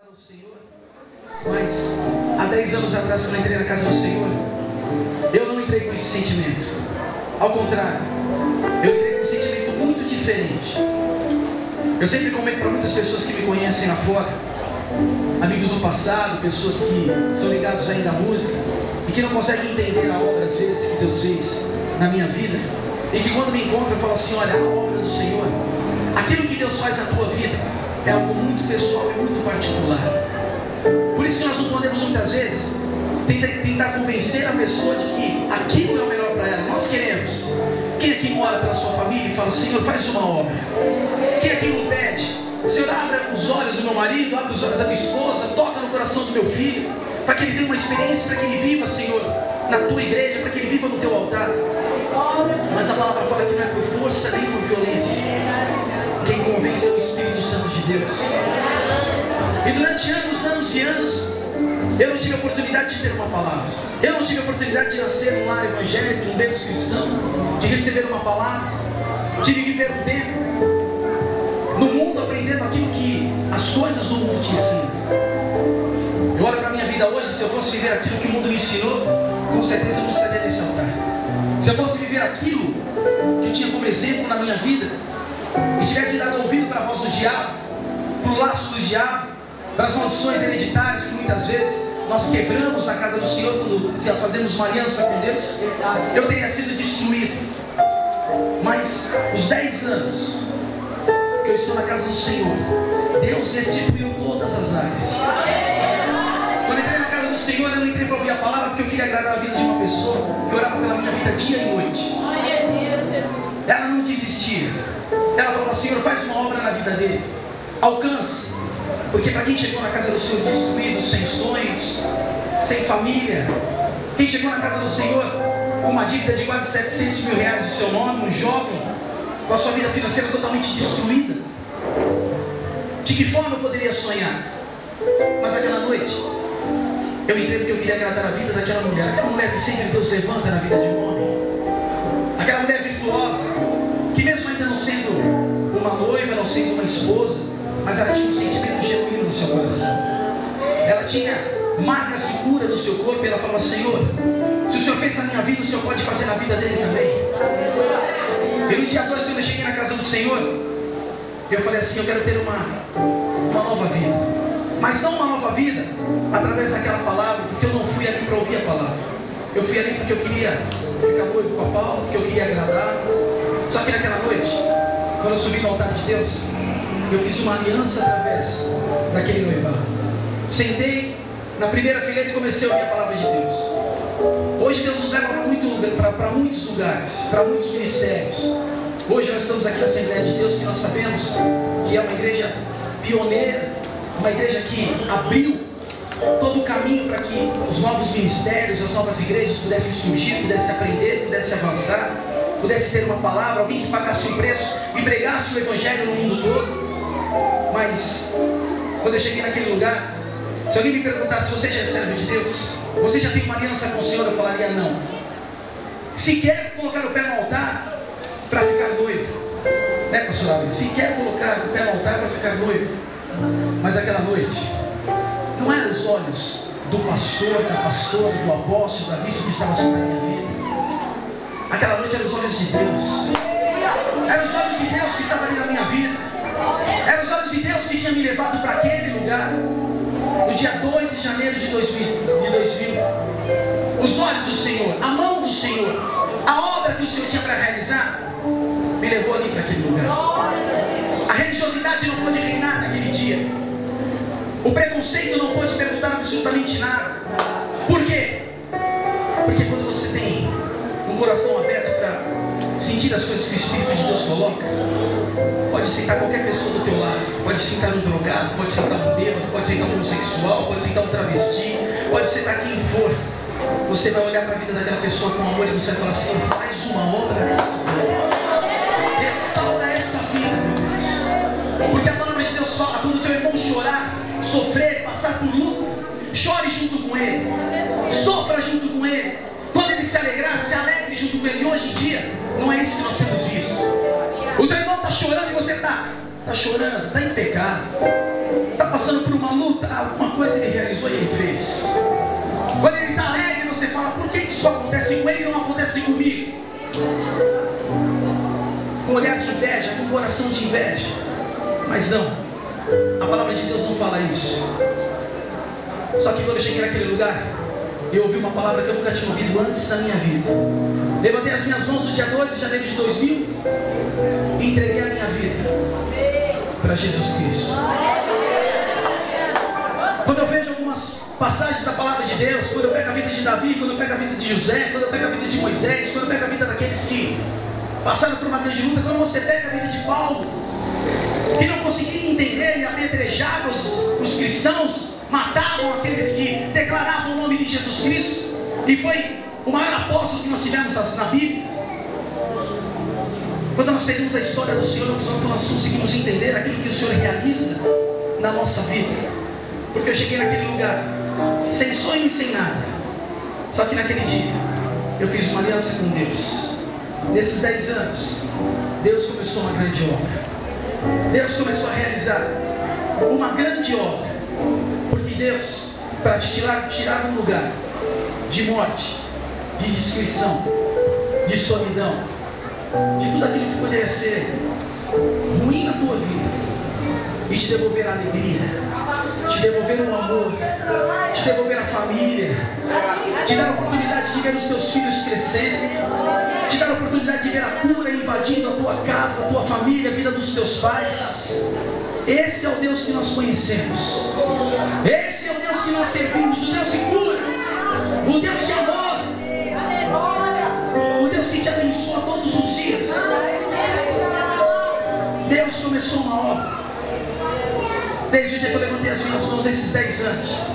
Ao Senhor, mas há 10 anos atrás, quando eu entrei na casa do Senhor, eu não entrei com esse sentimento. Ao contrário, eu entrei com um sentimento muito diferente. Eu sempre comento para muitas pessoas que me conhecem lá fora, amigos do passado, pessoas que são ligados ainda à música e que não conseguem entender a obra às vezes que Deus fez na minha vida, e que quando me encontram eu falo assim: olha, a obra do Senhor, aquilo que Deus faz na tua vida é algo muito pessoal e muito particular. Por isso que nós não podemos muitas vezes tentar convencer a pessoa de que aquilo é o melhor para ela. Nós queremos. Quem aqui mora pela sua família e fala: Senhor, faz uma obra? Quem aqui não pede: Senhor, abre os olhos do meu marido, abre os olhos da minha esposa, toca no coração do meu filho, para que ele tenha uma experiência, para que ele viva, Senhor, na tua igreja, para que ele viva no teu altar. Mas a palavra fala que não é por força nem por violência. Quem convence é o Espírito Santo de Deus. E durante anos e anos, eu não tive a oportunidade de ter uma palavra. Eu não tive a oportunidade de nascer num lar evangélico, num berço cristão, de receber uma palavra, de viver um tempo no mundo, aprendendo aquilo que as coisas do mundo te ensinam. Eu olho para a minha vida hoje: se eu fosse viver aquilo que o mundo me ensinou, com certeza eu não estaria nesse altar. Se eu fosse viver aquilo que eu tinha como exemplo na minha vida, e tivesse dado ouvido para a voz do diabo, para o laço do diabo, para as maldições hereditárias que muitas vezes nós quebramos na casa do Senhor quando fazemos uma aliança com Deus, eu teria sido destruído. Mas os 10 anos que eu estou na casa do Senhor, Deus restituiu todas as áreas. Quando eu entrei na casa do Senhor, eu não entrei para ouvir a palavra porque eu queria agradar a vida de uma pessoa que orava pela minha vida dia e noite. Ela não desistia. Ela falou: Senhor, faz uma obra na vida dele, alcance. Porque para quem chegou na casa do Senhor destruído, sem sonhos, sem família, quem chegou na casa do Senhor com uma dívida de quase 700 mil reais no seu nome, um jovem com a sua vida financeira totalmente destruída, de que forma eu poderia sonhar? Mas aquela noite eu entrei porque eu queria agradar a vida daquela mulher. Aquela mulher que sempre Deus levanta na vida de um homem, aquela mulher virtuosa, que mesmo ainda não sendo uma noiva, não sendo uma esposa, mas ela tinha um sentimento genuíno no seu coração. Ela tinha marcas de cura no seu corpo, e ela falava: Senhor, se o Senhor fez na minha vida, o Senhor pode fazer na vida dele também. E no dia 2, quando eu cheguei na casa do Senhor, eu falei assim: eu quero ter uma nova vida. Mas não uma nova vida através daquela palavra, porque eu não fui ali para ouvir a palavra. Eu fui ali porque eu queria ficar noivo com a Paula, porque eu queria agradar. Só que naquela noite, quando eu subi no altar de Deus, eu fiz uma aliança através daquele noivado. Sentei na primeira fileira e comecei a ouvir a palavra de Deus. Hoje Deus nos leva para muitos lugares, para muitos ministérios. Hoje nós estamos aqui na Assembleia de Deus, que nós sabemos que é uma igreja pioneira, uma igreja que abriu todo o caminho para que os novos ministérios, as novas igrejas pudessem surgir, pudessem aprender, pudessem avançar, pudesse ter uma palavra, alguém que pagasse um preço e pregasse o Evangelho no mundo todo. Mas quando eu cheguei naquele lugar, se alguém me perguntasse: você já é servo de Deus? Você já tem uma aliança com o Senhor? Eu falaria: não. Sequer colocar o pé no altar para ficar noivo, né, pastor Abel? Sequer colocar o pé no altar para ficar noivo. Mas aquela noite, não eram os olhos do pastor, da pastora, do apóstolo, da bispo que estava sobre a minha vida. Aquela noite eram os olhos de Deus. Eram os olhos de Deus que estavam ali na minha vida. Eram os olhos de Deus que tinham me levado para aquele lugar. No dia 2 de janeiro de 2000. Os olhos do Senhor, a mão do Senhor, a obra que o Senhor tinha para realizar, me levou ali para aquele lugar. A religiosidade não pôde reinar naquele dia. O preconceito não pôde perguntar absolutamente nada. Por quê? Porque quando você tem um coração aberto para sentir as coisas que o Espírito de Deus coloca, pode sentar qualquer pessoa do teu lado, pode sentar um drogado, pode sentar um bêbado, pode sentar um homossexual, pode sentar um travesti, pode sentar quem for. Você vai olhar para a vida daquela pessoa com amor e você vai falar: Senhor, faz uma obra nessa vida. Restaura essa vida, meu Deus. Porque a palavra de Deus fala: quando o teu irmão chorar, sofrer, passar por luto, chore junto com ele, sofra junto com ele. Quando ele se alegrar, se alegre junto com ele. E hoje em dia, não é isso que nós temos visto. O teu irmão está chorando e você está chorando, está em pecado. está passando por uma luta, alguma coisa ele realizou e ele fez. Quando ele está alegre, você fala, por que isso acontece com ele e não acontece comigo? Com olhar de inveja, com coração de inveja. Mas não, a palavra de Deus não fala isso. Só que quando eu cheguei naquele lugar, eu ouvi uma palavra que eu nunca tinha ouvido antes na minha vida. Levantei as minhas mãos no dia 2 de janeiro de 2000 e entreguei a minha vida para Jesus Cristo. Quando eu vejo algumas passagens da palavra de Deus, quando eu pego a vida de Davi, quando eu pego a vida de José, quando eu pego a vida de Moisés, quando eu pego a vida daqueles que passaram por uma grande luta, quando você pega a vida de Paulo, que não conseguia entender e apedrejava os cristãos, matavam aqueles que declaravam o nome de Jesus Cristo, e foi o maior apóstolo que nós tivemos na Bíblia. Quando nós pegamos a história do Senhor, nós conseguimos entender aquilo que o Senhor realiza na nossa vida. Porque eu cheguei naquele lugar, sem sonho e sem nada. Só que naquele dia, eu fiz uma aliança com Deus. Nesses 10 anos, Deus começou uma grande obra. Deus começou a realizar uma grande obra. Porque Deus, para te tirar de um lugar de morte, de destruição, de solidão, de tudo aquilo que poderia ser ruim na tua vida, e te devolver a alegria, te devolver o amor, te devolver a família, te dar a oportunidade de ver os teus filhos crescendo, te dar a oportunidade de ver a cura invadindo a tua casa, a tua família, a vida dos teus pais. Esse é o Deus que nós conhecemos. Esse é o Deus que nós servimos, o Deus que cura, o Deus que amor, o Deus que te abençoa todos os dias. Deus começou uma obra. Desde o dia que eu levantei as minhas mãos, esses 10 anos,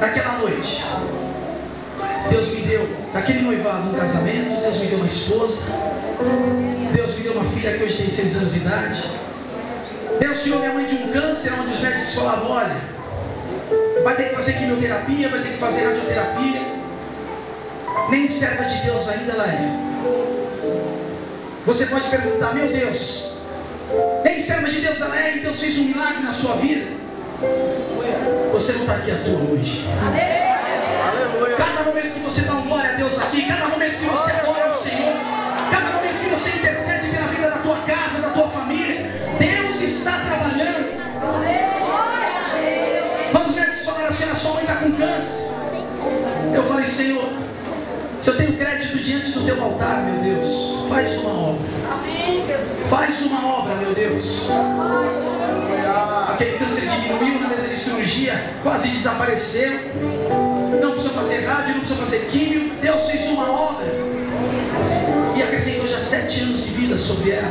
naquela noite, Deus me deu, naquele noivado, um casamento. Deus me deu uma esposa. Deus me deu uma filha que hoje tem 6 anos de idade. Deus tirou minha mãe de um câncer, onde os médicos falavam, olha, vai ter que fazer quimioterapia, vai ter que fazer radioterapia. Nem serva de Deus ainda ela é. Você pode perguntar, meu Deus, nem serva de Deus ela é, e Deus fez um milagre na sua vida. Você não está aqui à toa hoje. Cada momento que você dá um glória a Deus aqui, cada momento que você adora o Senhor, cada momento que você intercede pela vida da tua casa, da tua família, Deus está trabalhando. Quando os médicos falaram assim, a sua mãe está com câncer, eu falei, Senhor, se eu tenho crédito diante do teu altar, meu Deus, faz uma obra. Faz uma obra, meu Deus. Aquele câncer diminuiu na mesa de cirurgia, quase desapareceu. Não precisa fazer rádio, não precisa fazer químio. Deus fez uma obra e acrescentou já 7 anos de vida sobre ela.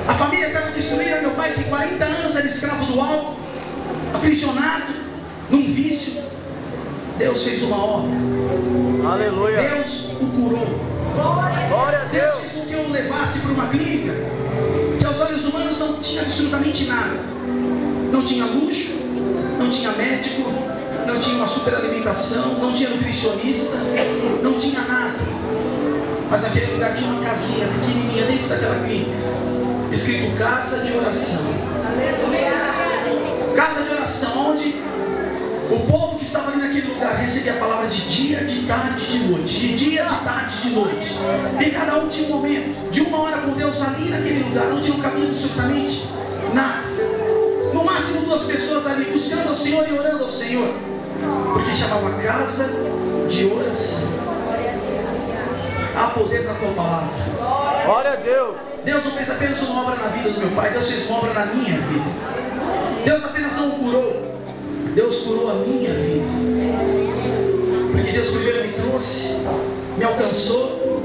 A família estava destruída. Meu pai, que 40 anos era escravo do álcool, aprisionado num vício. Deus fez uma obra. Aleluia. Deus o curou. Glória a Deus. Deus fez com que eu levasse para uma clínica que aos olhos humanos não tinha absolutamente nada. Não tinha luxo, não tinha médico, não tinha uma superalimentação, não tinha nutricionista, não tinha nada. Mas naquele lugar tinha uma casinha pequenininha dentro daquela clínica, escrito Casa de Oração. Casa de Oração, onde o povo que estava ali naquele lugar recebia a palavra de dia, de tarde, de noite. De dia, de tarde, de noite. E cada um tinha um momento de 1 hora com Deus ali naquele lugar. Não tinha um caminho absolutamente nada. No máximo 2 pessoas ali buscando ao Senhor e orando ao Senhor. Porque chamava Casa de Oração. Há poder na tua palavra. Glória a Deus. Deus não fez apenas uma obra na vida do meu pai. Deus fez uma obra na minha vida. Deus apenas não o curou. Deus curou a minha vida. Porque Deus primeiro me trouxe, me alcançou,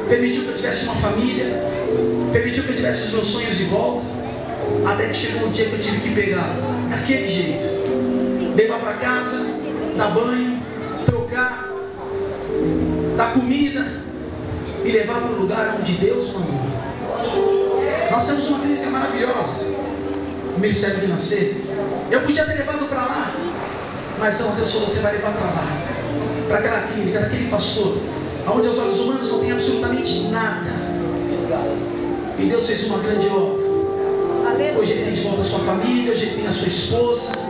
permitiu que eu tivesse uma família, permitiu que eu tivesse os meus sonhos de volta, até que chegou o dia que eu tive que pegar daquele jeito, levar para casa, dar banho, trocar, dar comida e levar para o lugar onde Deus mandou. Nós temos uma clínica maravilhosa, o Ministério de Nascer. Eu podia ter levado para lá, mas não, Deus falou, você vai levar para lá, para aquela clínica, daquele pastor, onde aos olhos humanos não tem absolutamente nada. E Deus fez uma grande obra. Hoje ele tem de volta a sua família, hoje ele tem a sua esposa.